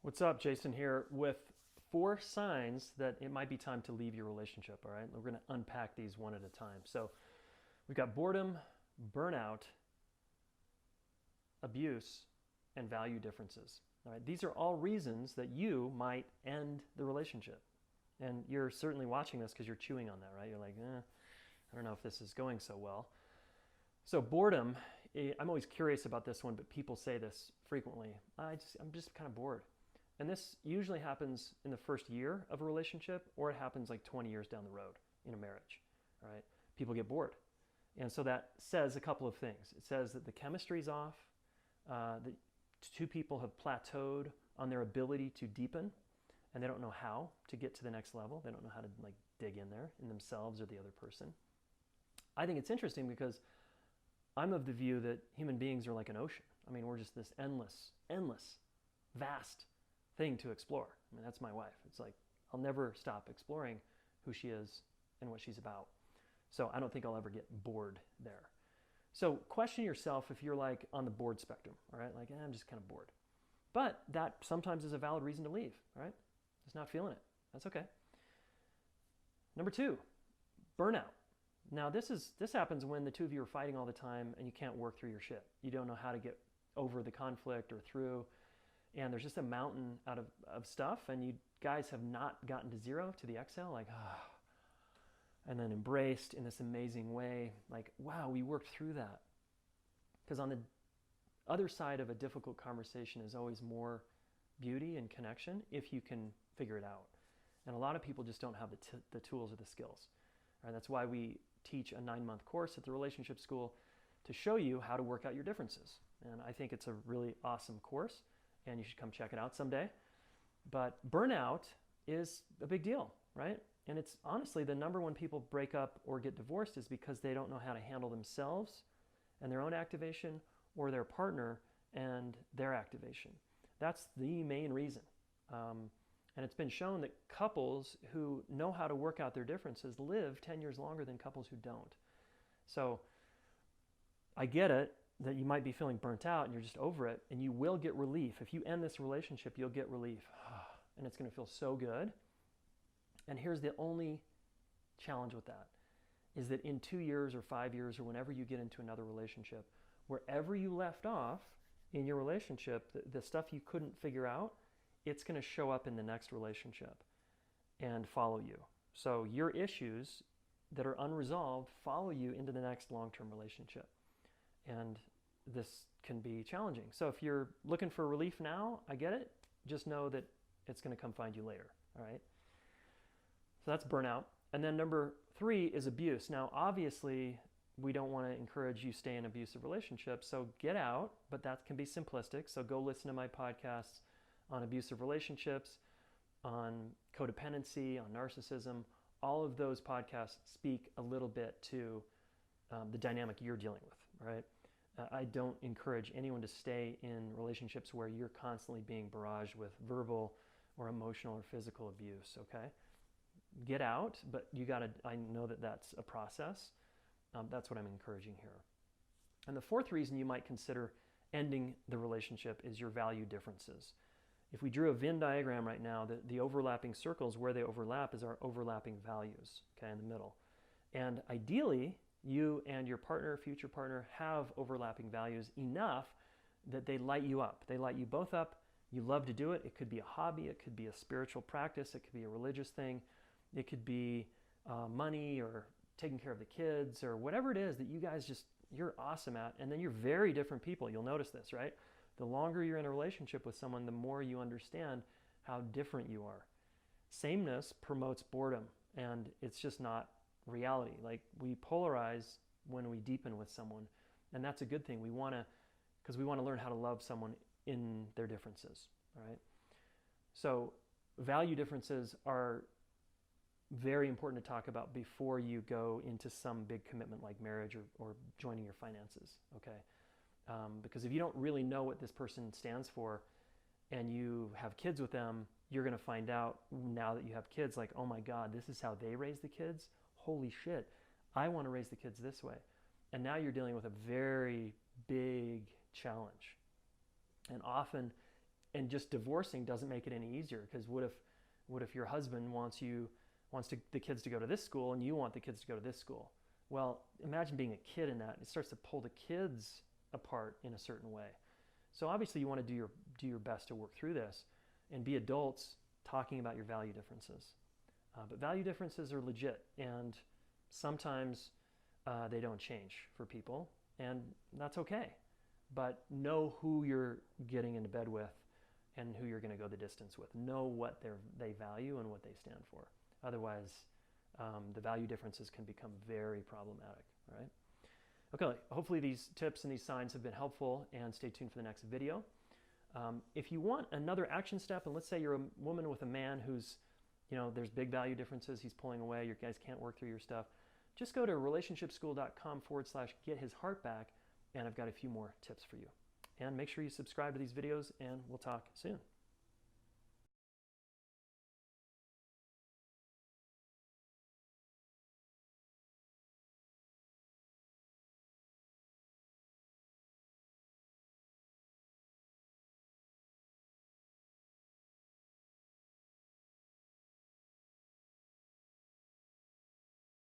What's up? Jason here with 4 signs that it might be time to leave your relationship. All right, we're going to unpack these one at a time. So we've got boredom, burnout, abuse, and value differences. All right, these are all reasons that you might end the relationship. And you're certainly watching this because you're chewing on that, right? You're like, I don't know if this is going so well. So boredom, I'm always curious about this one, but people say this frequently. I'm just kind of bored. And this usually happens in the first year of a relationship, or it happens like 20 years down the road in a marriage. All right, people get bored, and so that says a couple of things. It says that the chemistry's off, that two people have plateaued on their ability to deepen, and they don't know how to get to the next level. They don't know how to like dig in there in themselves or the other person. I think it's interesting because I'm of the view that human beings are like an ocean. I mean, we're just this endless, vast thing to explore. I mean, that's my wife. It's like, I'll never stop exploring who she is and what she's about. So I don't think I'll ever get bored there. So question yourself if you're like on the bored spectrum, all right? Like, I'm just kind of bored. But that sometimes is a valid reason to leave, all right? Just not feeling it. That's okay. Number two, burnout. Now this happens when the two of you are fighting all the time and you can't work through your shit. You don't know how to get over the conflict or through, and there's just a mountain of stuff, and you guys have not gotten to zero, to the exhale, like, and then embraced in this amazing way, like, wow, we worked through that. Because on the other side of a difficult conversation is always more beauty and connection if you can figure it out. And a lot of people just don't have the tools or the skills. All right, that's why we teach a 9-month course at the Relationship School to show you how to work out your differences. And I think it's a really awesome course, and you should come check it out someday. But burnout is a big deal, right? And it's honestly the number one people break up or get divorced is because they don't know how to handle themselves and their own activation, or their partner and their activation. That's the main reason. And it's been shown that couples who know how to work out their differences live 10 years longer than couples who don't. So I get it that you might be feeling burnt out and you're just over it, and you will get relief. If you end this relationship, you'll get relief. And it's going to feel so good. And here's the only challenge with that is that in 2 years or 5 years or whenever you get into another relationship, wherever you left off in your relationship, the stuff you couldn't figure out, it's going to show up in the next relationship and follow you. So your issues that are unresolved follow you into the next long-term relationship. And this can be challenging. So if you're looking for relief now, I get it. Just know that it's going to come find you later. All right. So that's burnout. And then number 3 is abuse. Now, obviously, we don't want to encourage you stay in abusive relationships. So get out, but that can be simplistic. So go listen to my podcasts on abusive relationships, on codependency, on narcissism. All of those podcasts speak a little bit to the dynamic you're dealing with, right? I don't encourage anyone to stay in relationships where you're constantly being barraged with verbal or emotional or physical abuse, okay? Get out, but I know that that's a process. That's what I'm encouraging here. And the 4th reason you might consider ending the relationship is your value differences. If we drew a Venn diagram right now, the overlapping circles, where they overlap is our overlapping values, okay, in the middle. And ideally, you and your partner, future partner, have overlapping values enough that they light you up. They light you both up. You love to do it. It could be a hobby. It could be a spiritual practice. It could be a religious thing. It could be money or taking care of the kids or whatever it is that you guys you're awesome at. And then you're very different people. You'll notice this, right? The longer you're in a relationship with someone, the more you understand how different you are. Sameness promotes boredom, and it's just not reality. Like, we polarize when we deepen with someone, and that's a good thing. Because we want to learn how to love someone in their differences, all right? So value differences are very important to talk about before you go into some big commitment like marriage or joining your finances, okay? Because if you don't really know what this person stands for and you have kids with them, you're going to find out now that you have kids, like, oh my God, this is how they raise the kids? Holy shit, I want to raise the kids this way. And now you're dealing with a very big challenge. And often And just divorcing doesn't make it any easier, because what if your husband wants the kids to go to this school and you want the kids to go to this school? Well, imagine being a kid in that. It starts to pull the kids apart in a certain way. So obviously you want to do your best to work through this and be adults talking about your value differences. But value differences are legit, and sometimes they don't change for people, and that's okay. But know who you're getting into bed with and who you're going to go the distance with. Know what they value and what they stand for. Otherwise, the value differences can become very problematic, right? Okay, hopefully these tips and these signs have been helpful, and stay tuned for the next video. If you want another action step, and let's say you're a woman with a man who's, there's big value differences, he's pulling away, you guys can't work through your stuff, just go to relationshipschool.com/get his heart back, and I've got a few more tips for you. And make sure you subscribe to these videos, and we'll talk soon.